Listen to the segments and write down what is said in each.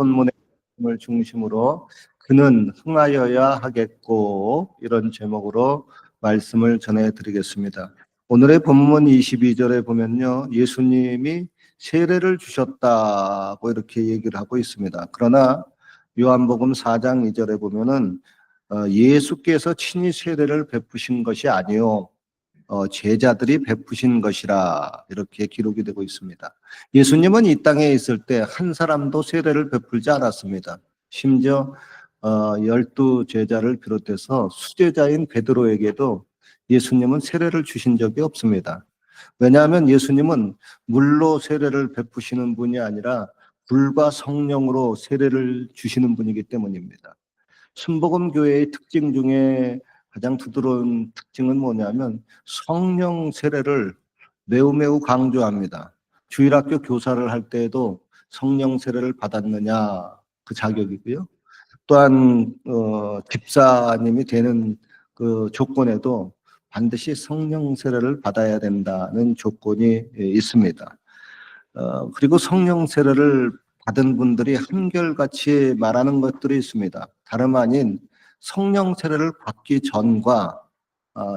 본문의 말씀을 중심으로 그는 흥하여야 하겠고, 이런 제목으로 말씀을 전해드리겠습니다. 오늘의 본문 22절에 보면요, 예수님이 세례를 주셨다고 이렇게 얘기를 하고 있습니다. 그러나 요한복음 4장 2절에 보면은 예수께서 친히 세례를 베푸신 것이 아니요 제자들이 베푸신 것이라 이렇게 기록이 되고 있습니다. 예수님은 이 땅에 있을 때 한 사람도 세례를 베풀지 않았습니다. 심지어 12 제자를 비롯해서 수제자인 베드로에게도 예수님은 세례를 주신 적이 없습니다. 왜냐하면 예수님은 물로 세례를 베푸시는 분이 아니라 불과 성령으로 세례를 주시는 분이기 때문입니다. 순복음 교회의 특징 중에 가장 두드러운 특징은 뭐냐면 성령 세례를 매우 강조합니다. 주일학교 교사를 할 때에도 성령 세례를 받았느냐 그 자격이고요. 또한 집사님이 되는 그 조건에도 반드시 성령 세례를 받아야 된다는 조건이 있습니다. 그리고 성령 세례를 받은 분들이 한결같이 말하는 것들이 있습니다. 다름 아닌 성령 세례를 받기 전과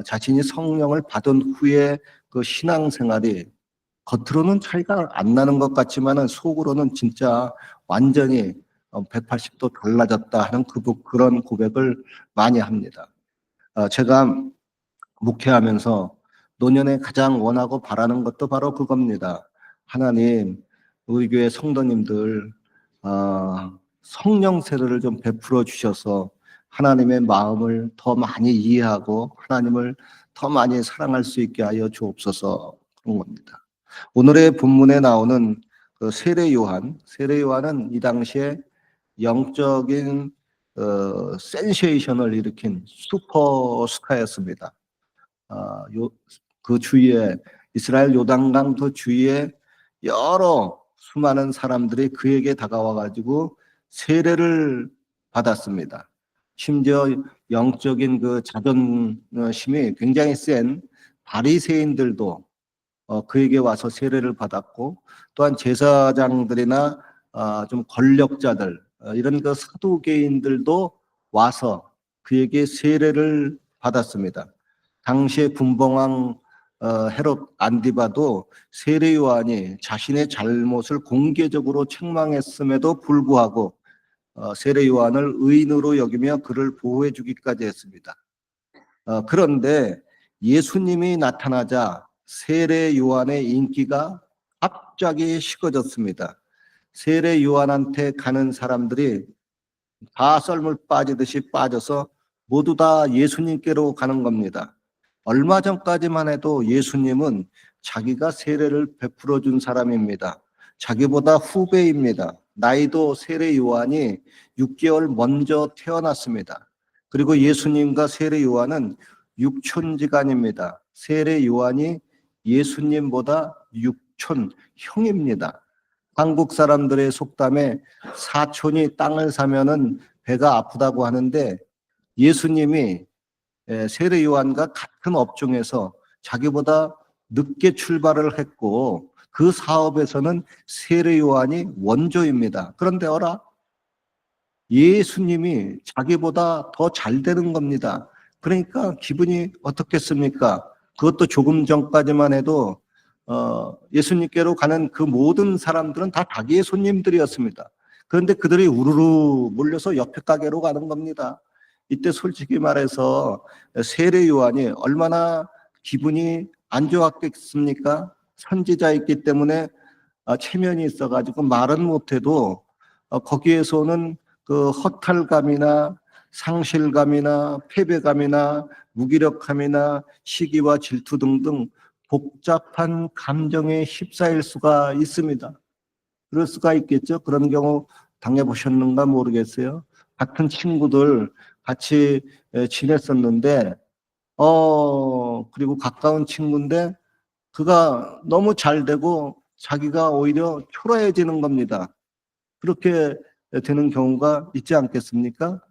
자신이 성령을 받은 후에 그 신앙생활이 겉으로는 차이가 안 나는 것 같지만은 속으로는 진짜 완전히 180도 달라졌다 하는 그런 고백을 많이 합니다. 제가 목회하면서 노년에 가장 원하고 바라는 것도 바로 그겁니다. 하나님, 우리 교회 성도님들 성령 세례를 좀 베풀어 주셔서 하나님의 마음을 더 많이 이해하고 하나님을 더 많이 사랑할 수 있게 하여 주옵소서, 그런 겁니다. 오늘의 본문에 나오는 그 세례 요한은 이 당시에 영적인 센세이션을 일으킨 슈퍼스타였습니다. 그 주위에 이스라엘 요단강 그 주위에 여러 수많은 사람들이 그에게 다가와 가지고 세례를 받았습니다. 심지어 영적인 그 자존심이 굉장히 센 바리새인들도 그에게 와서 세례를 받았고, 또한 제사장들이나 좀 권력자들 이런 그 사두개인들도 와서 그에게 세례를 받았습니다. 당시에 분봉왕 헤롯 안디바도 세례 요한이 자신의 잘못을 공개적으로 책망했음에도 불구하고 세례 요한을 의인으로 여기며 그를 보호해 주기까지 했습니다. 그런데 예수님이 나타나자 세례 요한의 인기가 갑자기 식어졌습니다. 세례 요한한테 가는 사람들이 다 썰물 빠지듯이 빠져서 모두 다 예수님께로 가는 겁니다. 얼마 전까지만 해도 예수님은 자기가 세례를 베풀어 준 사람입니다. 자기보다 후배입니다. 나이도 세례 요한이 6개월 먼저 태어났습니다. 그리고 예수님과 세례 요한은 육촌지간입니다. 세례 요한이 예수님보다 육촌 형입니다. 한국 사람들의 속담에 사촌이 땅을 사면은 배가 아프다고 하는데, 예수님이 세례 요한과 같은 업종에서 자기보다 늦게 출발을 했고 그 사업에서는 세례 요한이 원조입니다. 그런데 예수님이 자기보다 더 잘 되는 겁니다. 그러니까 기분이 어떻겠습니까? 그것도 조금 전까지만 해도 예수님께로 가는 그 모든 사람들은 다 자기의 손님들이었습니다. 그런데 그들이 우르르 몰려서 옆에 가게로 가는 겁니다. 이때 솔직히 말해서 세례 요한이 얼마나 기분이 안 좋았겠습니까? 선지자였기 때문에 체면이 있어가지고 말은 못해도 거기에서는 그 허탈감이나 상실감이나 패배감이나 무기력함이나 시기와 질투 등등 복잡한 감정에 휩싸일 수가 있습니다. 그럴 수가 있겠죠. 그런 경우 당해보셨는가 모르겠어요. 같은 친구들 같이 지냈었는데 그리고 가까운 친구인데 그가 너무 잘 되고 자기가 오히려 초라해지는 겁니다. 그렇게 되는 경우가 있지 않겠습니까?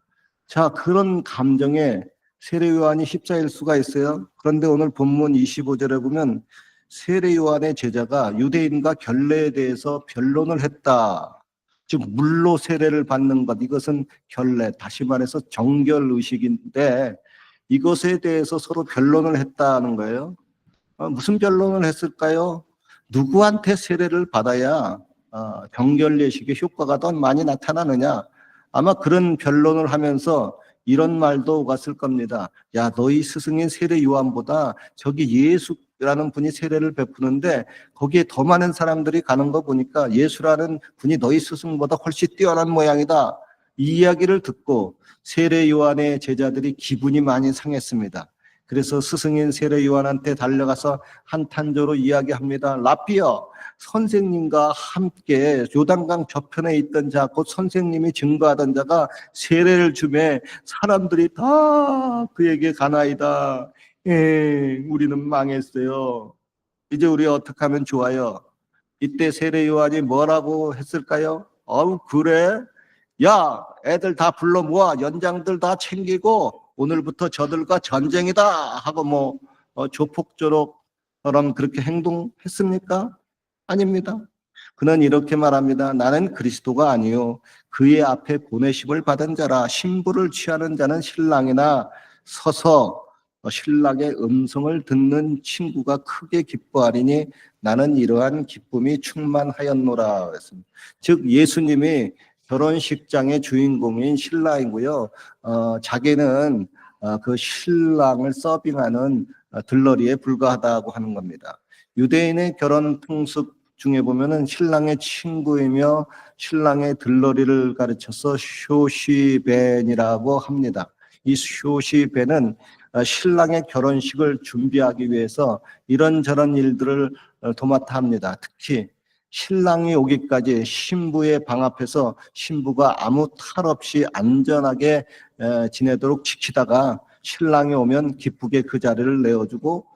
자, 그런 감정에 세례 요한이 휩싸일 수가 있어요. 그런데 오늘 본문 25절에 보면 세례 요한의 제자가 유대인과 결례에 대해서 변론을 했다. 즉 물로 세례를 받는 것, 이것은 결례, 다시 말해서 정결의식인데 이것에 대해서 서로 변론을 했다는 거예요. 무슨 변론을 했을까요? 누구한테 세례를 받아야 정결례식의 효과가 더 많이 나타나느냐? 아마 그런 변론을 하면서 이런 말도 오갔을 겁니다. 야, 너희 스승인 세례 요한보다 저기 예수라는 분이 세례를 베푸는데 거기에 더 많은 사람들이 가는 거 보니까 예수라는 분이 너희 스승보다 훨씬 뛰어난 모양이다. 이 이야기를 듣고 세례 요한의 제자들이 기분이 많이 상했습니다. 그래서 스승인 세례 요한한테 달려가서 한탄조로 이야기합니다. 라삐어, 선생님과 함께 요단강 저편에 있던 자, 곧 선생님이 증거하던 자가 세례를 주매 사람들이 다 그에게 가나이다. 우리는 망했어요. 이제 우리 어떻게 하면 좋아요? 이때 세례 요한이 뭐라고 했을까요? 그래? 야, 애들 다 불러 모아, 연장들 다 챙기고 오늘부터 저들과 전쟁이다 하고 조폭조록처럼 그렇게 행동했습니까? 아닙니다. 그는 이렇게 말합니다. 나는 그리스도가 아니요 그의 앞에 보내심을 받은 자라. 신부를 취하는 자는 신랑이나 서서 신랑의 음성을 듣는 친구가 크게 기뻐하리니 나는 이러한 기쁨이 충만하였노라 했습니다. 즉 예수님이 결혼식장의 주인공인 신랑이고요. 자기는 그 신랑을 서빙하는 들러리에 불과하다고 하는 겁니다. 유대인의 결혼 풍습 중에 보면은 신랑의 친구이며 신랑의 들러리를 가르쳐서 쇼시벤이라고 합니다. 이 쇼시벤은 신랑의 결혼식을 준비하기 위해서 이런저런 일들을 도맡아 합니다. 특히 신랑이 오기까지 신부의 방 앞에서 신부가 아무 탈 없이 안전하게 지내도록 지키다가 신랑이 오면 기쁘게 그 자리를 내어주고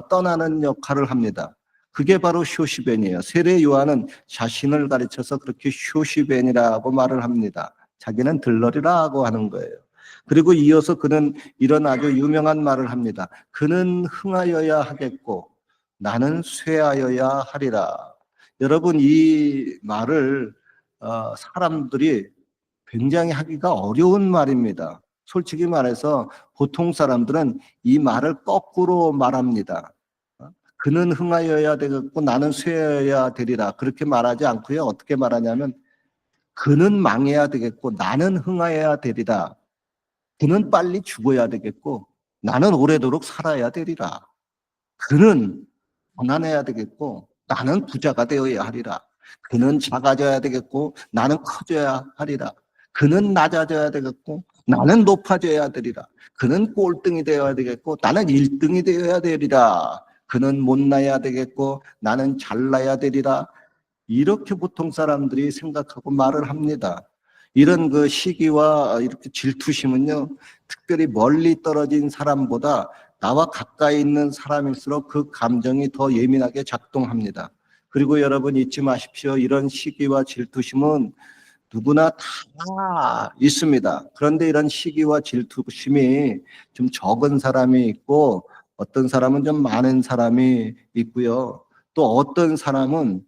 떠나는 역할을 합니다. 그게 바로 쇼시벤이에요. 세례 요한은 자신을 가르쳐서 그렇게 쇼시벤이라고 말을 합니다. 자기는 들러리라고 하는 거예요. 그리고 이어서 그는 이런 아주 유명한 말을 합니다. 그는 흥하여야 하겠고 나는 쇠하여야 하리라. 여러분, 이 말을 사람들이 굉장히 하기가 어려운 말입니다. 솔직히 말해서 보통 사람들은 이 말을 거꾸로 말합니다. 그는 흥하여야 되겠고 나는 쇠하여야 되리라. 그렇게 말하지 않고요. 어떻게 말하냐면 그는 망해야 되겠고 나는 흥하여야 되리라. 그는 빨리 죽어야 되겠고 나는 오래도록 살아야 되리라. 그는 가난해야 되겠고 나는 부자가 되어야 하리라. 그는 작아져야 되겠고 나는 커져야 하리라. 그는 낮아져야 되겠고 나는 높아져야 되리라. 그는 꼴등이 되어야 되겠고 나는 1등이 되어야 되리라. 그는 못나야 되겠고 나는 잘나야 되리라. 이렇게 보통 사람들이 생각하고 말을 합니다. 이런 그 시기와 이렇게 질투심은요, 특별히 멀리 떨어진 사람보다 나와 가까이 있는 사람일수록 그 감정이 더 예민하게 작동합니다. 그리고 여러분 잊지 마십시오. 이런 시기와 질투심은 누구나 다 있습니다. 그런데 이런 시기와 질투심이 좀 적은 사람이 있고 어떤 사람은 좀 많은 사람이 있고요. 또 어떤 사람은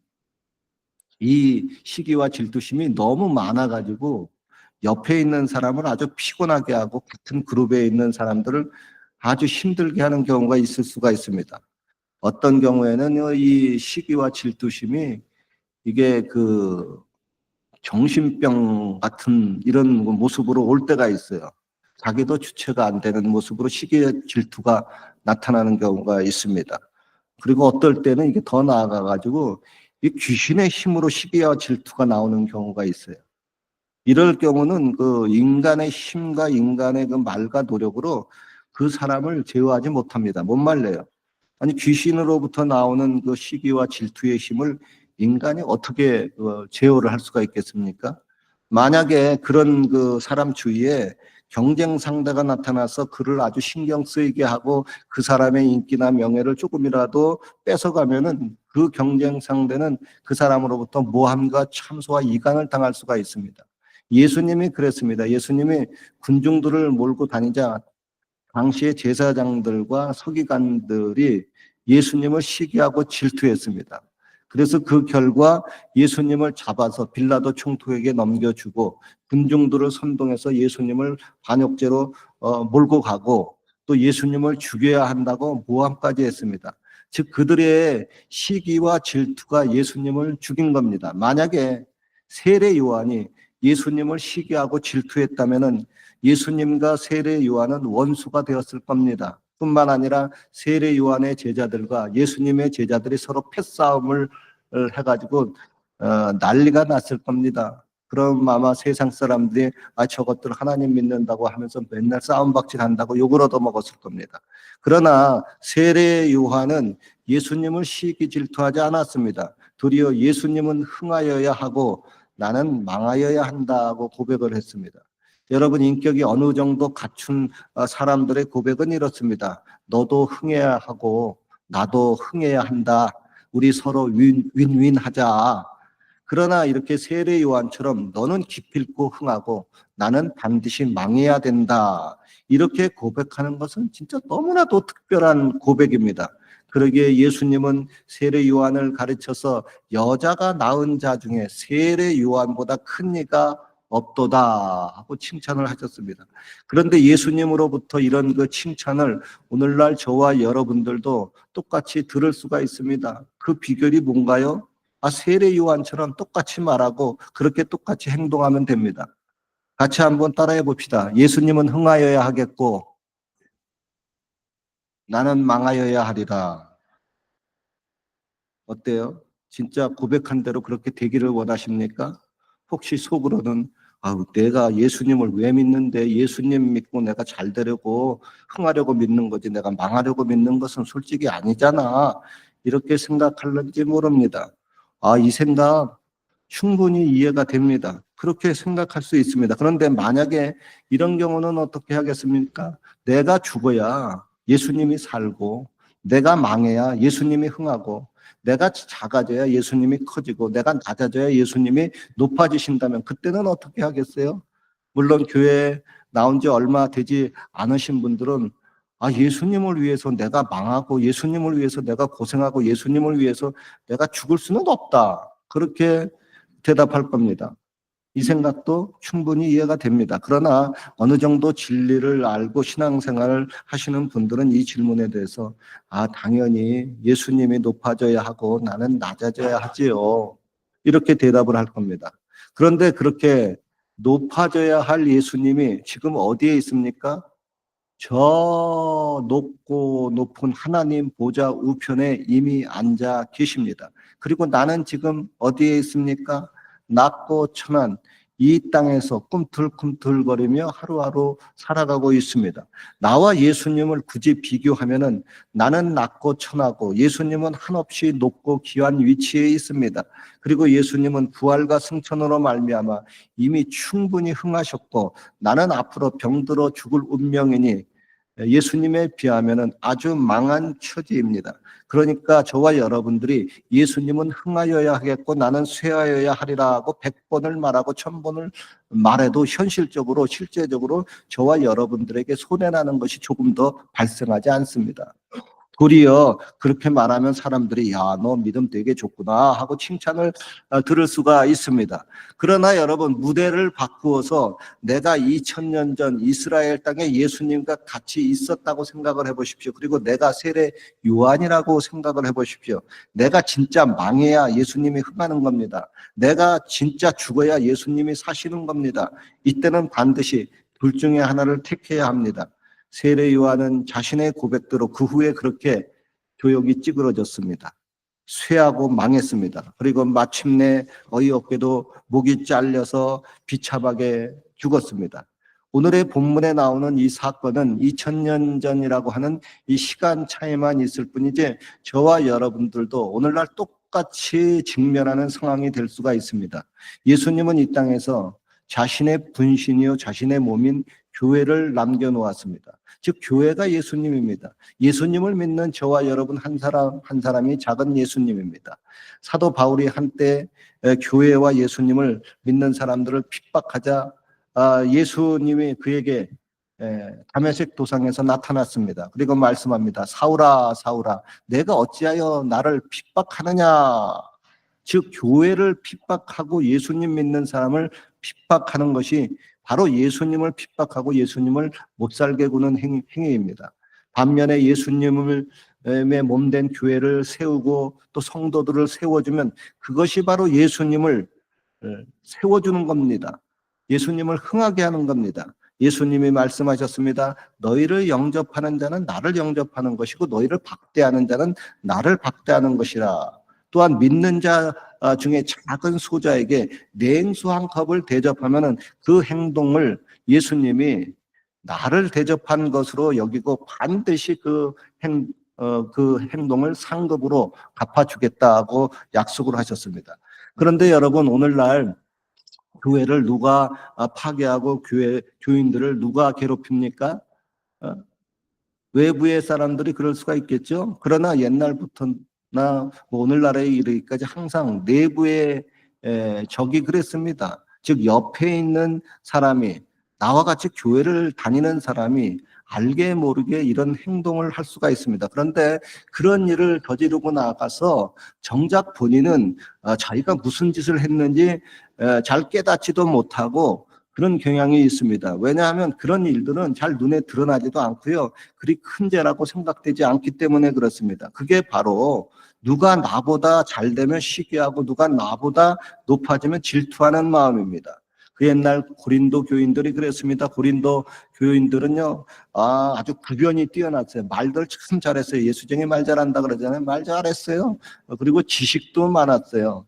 이 시기와 질투심이 너무 많아가지고 옆에 있는 사람을 아주 피곤하게 하고 같은 그룹에 있는 사람들을 아주 힘들게 하는 경우가 있을 수가 있습니다. 어떤 경우에는 이 시기와 질투심이 이게 그 정신병 같은 이런 모습으로 올 때가 있어요. 자기도 주체가 안 되는 모습으로 시기의 질투가 나타나는 경우가 있습니다. 그리고 어떨 때는 이게 더 나아가가지고 이 귀신의 힘으로 시기와 질투가 나오는 경우가 있어요. 이럴 경우는 그 인간의 힘과 인간의 그 말과 노력으로 그 사람을 제어하지 못합니다. 못 말려요. 아니 귀신으로부터 나오는 그 시기와 질투의 힘을 인간이 어떻게 제어를 할 수가 있겠습니까? 만약에 그런 그 사람 주위에 경쟁 상대가 나타나서 그를 아주 신경 쓰이게 하고 그 사람의 인기나 명예를 조금이라도 뺏어가면은 그 경쟁 상대는 그 사람으로부터 모함과 참소와 이간을 당할 수가 있습니다. 예수님이 그랬습니다. 예수님이 군중들을 몰고 다니자 당시의 제사장들과 서기관들이 예수님을 시기하고 질투했습니다. 그래서 그 결과 예수님을 잡아서 빌라도 총독에게 넘겨주고 군중들을 선동해서 예수님을 반역죄로 몰고 가고 또 예수님을 죽여야 한다고 모함까지 했습니다. 즉 그들의 시기와 질투가 예수님을 죽인 겁니다. 만약에 세례 요한이 예수님을 시기하고 질투했다면은 예수님과 세례 요한은 원수가 되었을 겁니다. 뿐만 아니라 세례 요한의 제자들과 예수님의 제자들이 서로 패싸움을 해가지고 난리가 났을 겁니다. 그럼 아마 세상 사람들이 저것들 하나님 믿는다고 하면서 맨날 싸움박질 한다고 욕을 얻어먹었을 겁니다. 그러나 세례 요한은 예수님을 시기 질투하지 않았습니다. 도리어 예수님은 흥하여야 하고 나는 망하여야 한다고 고백을 했습니다. 여러분 인격이 어느 정도 갖춘 사람들의 고백은 이렇습니다. 너도 흥해야 하고 나도 흥해야 한다. 우리 서로 윈윈 하자. 그러나 이렇게 세례 요한처럼 너는 기필코 흥하고 나는 반드시 망해야 된다. 이렇게 고백하는 것은 진짜 너무나도 특별한 고백입니다. 그러기에 예수님은 세례 요한을 가르쳐서 여자가 낳은 자 중에 세례 요한보다 큰 이가 없도다 하고 칭찬을 하셨습니다. 그런데 예수님으로부터 이런 그 칭찬을 오늘날 저와 여러분들도 똑같이 들을 수가 있습니다. 그 비결이 뭔가요? 세례 요한처럼 똑같이 말하고 그렇게 똑같이 행동하면 됩니다. 같이 한번 따라해 봅시다. 예수님은 흥하여야 하겠고 나는 망하여야 하리라. 어때요? 진짜 고백한 대로 그렇게 되기를 원하십니까? 혹시 속으로는 내가 예수님을 왜 믿는데 예수님 믿고 내가 잘 되려고 흥하려고 믿는 거지 내가 망하려고 믿는 것은 솔직히 아니잖아. 이렇게 생각할는지 모릅니다. 이 생각 충분히 이해가 됩니다. 그렇게 생각할 수 있습니다. 그런데 만약에 이런 경우는 어떻게 하겠습니까? 내가 죽어야 예수님이 살고 내가 망해야 예수님이 흥하고 내가 작아져야 예수님이 커지고 내가 낮아져야 예수님이 높아지신다면 그때는 어떻게 하겠어요? 물론 교회에 나온 지 얼마 되지 않으신 분들은 예수님을 위해서 내가 망하고 예수님을 위해서 내가 고생하고 예수님을 위해서 내가 죽을 수는 없다. 그렇게 대답할 겁니다. 이 생각도 충분히 이해가 됩니다. 그러나 어느 정도 진리를 알고 신앙생활을 하시는 분들은 이 질문에 대해서 당연히 예수님이 높아져야 하고 나는 낮아져야 하지요. 이렇게 대답을 할 겁니다. 그런데 그렇게 높아져야 할 예수님이 지금 어디에 있습니까? 저 높고 높은 하나님 보좌 우편에 이미 앉아 계십니다. 그리고 나는 지금 어디에 있습니까? 낮고 천한 이 땅에서 꿈틀꿈틀거리며 하루하루 살아가고 있습니다. 나와 예수님을 굳이 비교하면은 나는 낮고 천하고 예수님은 한없이 높고 귀한 위치에 있습니다. 그리고 예수님은 부활과 승천으로 말미암아 이미 충분히 흥하셨고 나는 앞으로 병들어 죽을 운명이니 예수님에 비하면 아주 망한 처지입니다. 그러니까 저와 여러분들이 예수님은 흥하여야 하겠고 나는 쇠하여야 하리라고 100번을 말하고 1000번을 말해도 현실적으로 실제적으로 저와 여러분들에게 손해나는 것이 조금 더 발생하지 않습니다. 도리어 그렇게 말하면 사람들이 너 믿음 되게 좋구나 하고 칭찬을 들을 수가 있습니다. 그러나 여러분 무대를 바꾸어서 내가 2000년 전 이스라엘 땅에 예수님과 같이 있었다고 생각을 해보십시오. 그리고 내가 세례 요한이라고 생각을 해보십시오. 내가 진짜 망해야 예수님이 흥하는 겁니다. 내가 진짜 죽어야 예수님이 사시는 겁니다. 이때는 반드시 둘 중에 하나를 택해야 합니다. 세례 요한은 자신의 고백대로 그 후에 그렇게 교역이 찌그러졌습니다. 쇠하고 망했습니다. 그리고 마침내 어이없게도 목이 잘려서 비참하게 죽었습니다. 오늘의 본문에 나오는 이 사건은 2000년 전이라고 하는 이 시간 차이만 있을 뿐이지 저와 여러분들도 오늘날 똑같이 직면하는 상황이 될 수가 있습니다. 예수님은 이 땅에서 자신의 분신이요 자신의 몸인 교회를 남겨놓았습니다. 즉 교회가 예수님입니다. 예수님을 믿는 저와 여러분 한 사람 한 사람이 작은 예수님입니다. 사도 바울이 한때 교회와 예수님을 믿는 사람들을 핍박하자 예수님이 그에게 다메섹 도상에서 나타났습니다. 그리고 말씀합니다. 사울아 사울아 내가 어찌하여 나를 핍박하느냐. 즉 교회를 핍박하고 예수님 믿는 사람을 핍박하는 것이 바로 예수님을 핍박하고 예수님을 못 살게 구는 행위입니다. 반면에 예수님을 몸된 교회를 세우고 또 성도들을 세워주면 그것이 바로 예수님을 세워주는 겁니다. 예수님을 흥하게 하는 겁니다. 예수님이 말씀하셨습니다. 너희를 영접하는 자는 나를 영접하는 것이고 너희를 박대하는 자는 나를 박대하는 것이라. 또한 믿는 자 중에 작은 소자에게 냉수 한 컵을 대접하면 그 행동을 예수님이 나를 대접한 것으로 여기고 반드시 그 행동을 상급으로 갚아주겠다고 약속을 하셨습니다. 그런데 여러분, 오늘날 교회를 누가 파괴하고 교인들을 누가 괴롭힙니까? 외부의 사람들이 그럴 수가 있겠죠. 그러나 옛날부터나 오늘날에 이르기까지 항상 내부의 적이 그랬습니다. 즉 옆에 있는 사람이, 나와 같이 교회를 다니는 사람이 알게 모르게 이런 행동을 할 수가 있습니다. 그런데 그런 일을 저지르고 나가서 정작 본인은 자기가 무슨 짓을 했는지 잘 깨닫지도 못하고 그런 경향이 있습니다. 왜냐하면 그런 일들은 잘 눈에 드러나지도 않고요. 그리 큰 죄라고 생각되지 않기 때문에 그렇습니다. 그게 바로 누가 나보다 잘 되면 시기하고 누가 나보다 높아지면 질투하는 마음입니다. 그 옛날 고린도 교인들이 그랬습니다. 고린도 교인들은요, 아주 구변이 뛰어났어요. 말들 참 잘했어요. 예수쟁이 말 잘한다 그러잖아요. 말 잘했어요. 그리고 지식도 많았어요.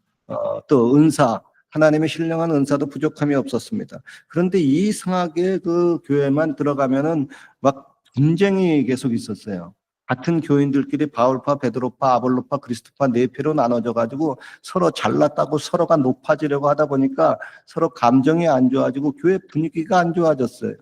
또 은사, 하나님의 신령한 은사도 부족함이 없었습니다. 그런데 이상하게 그 교회만 들어가면은 막 분쟁이 계속 있었어요. 같은 교인들끼리 바울파, 베드로파, 아볼로파, 그리스도파 네 패로 나눠져 가지고 서로 잘났다고 서로가 높아지려고 하다 보니까 서로 감정이 안 좋아지고 교회 분위기가 안 좋아졌어요.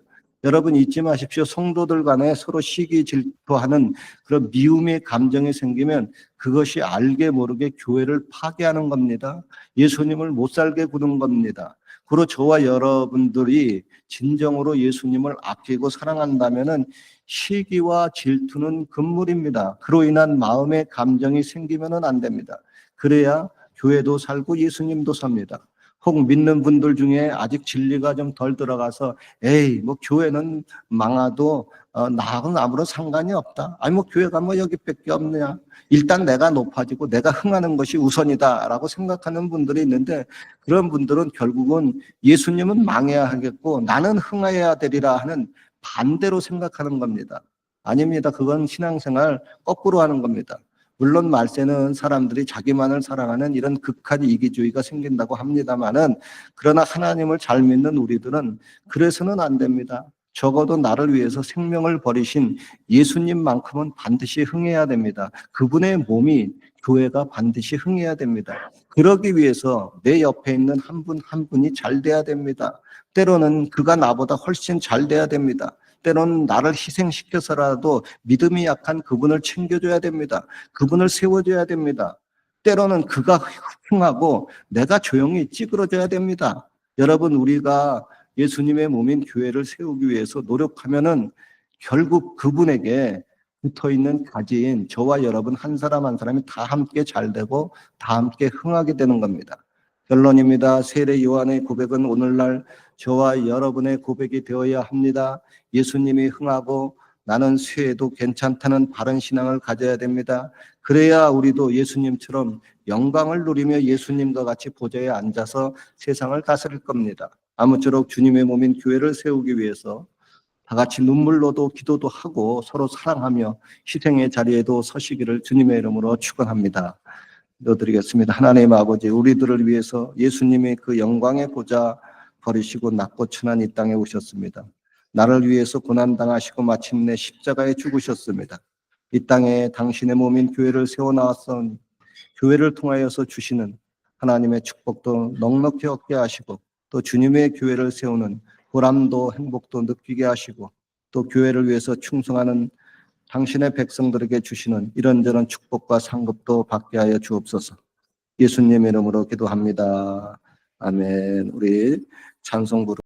여러분 잊지 마십시오. 성도들 간에 서로 시기 질투하는 그런 미움의 감정이 생기면 그것이 알게 모르게 교회를 파괴하는 겁니다. 예수님을 못 살게 구는 겁니다. 그리고 저와 여러분들이 진정으로 예수님을 아끼고 사랑한다면은 시기와 질투는 금물입니다. 그로 인한 마음의 감정이 생기면은 안 됩니다. 그래야 교회도 살고 예수님도 삽니다. 혹 믿는 분들 중에 아직 진리가 좀 덜 들어가서 에이 뭐 교회는 망하도 나하고는 아무런 상관이 없다. 아니 뭐 교회가 뭐 여기밖에 없느냐. 일단 내가 높아지고 내가 흥하는 것이 우선이다라고 생각하는 분들이 있는데 그런 분들은 결국은 예수님은 망해야 하겠고 나는 흥해야 되리라 하는 반대로 생각하는 겁니다. 아닙니다. 그건 신앙생활 거꾸로 하는 겁니다. 물론 말세는 사람들이 자기만을 사랑하는 이런 극한 이기주의가 생긴다고 합니다만은 그러나 하나님을 잘 믿는 우리들은 그래서는 안 됩니다. 적어도 나를 위해서 생명을 버리신 예수님만큼은 반드시 흥해야 됩니다. 그분의 몸이 교회가 반드시 흥해야 됩니다. 그러기 위해서 내 옆에 있는 한 분 한 분이 잘 돼야 됩니다. 때로는 그가 나보다 훨씬 잘 돼야 됩니다. 때로는 나를 희생시켜서라도 믿음이 약한 그분을 챙겨줘야 됩니다. 그분을 세워줘야 됩니다. 때로는 그가 흥하고 내가 조용히 찌그러져야 됩니다. 여러분, 우리가 예수님의 몸인 교회를 세우기 위해서 노력하면은 결국 그분에게 붙어있는 가지인 저와 여러분 한 사람 한 사람이 다 함께 잘 되고 다 함께 흥하게 되는 겁니다. 결론입니다. 세례 요한의 고백은 오늘날 저와 여러분의 고백이 되어야 합니다. 예수님이 흥하고 나는 쇠해도 괜찮다는 바른 신앙을 가져야 됩니다. 그래야 우리도 예수님처럼 영광을 누리며 예수님과 같이 보좌에 앉아서 세상을 다스릴 겁니다. 아무쪼록 주님의 몸인 교회를 세우기 위해서 다 같이 눈물로도 기도도 하고 서로 사랑하며 희생의 자리에도 서시기를 주님의 이름으로 축원합니다. 기도드리겠습니다. 하나님 아버지, 우리들을 위해서 예수님의 그 영광의 보좌 버리시고 낮고 천한 이 땅에 오셨습니다. 나를 위해서 고난당하시고 마침내 십자가에 죽으셨습니다. 이 땅에 당신의 몸인 교회를 세워나왔사오니 교회를 통하여서 주시는 하나님의 축복도 넉넉히 얻게 하시고 또 주님의 교회를 세우는 보람도 행복도 느끼게 하시고 또 교회를 위해서 충성하는 당신의 백성들에게 주시는 이런저런 축복과 상급도 받게 하여 주옵소서. 예수님 이름으로 기도합니다. 아멘. 우리 찬송 부르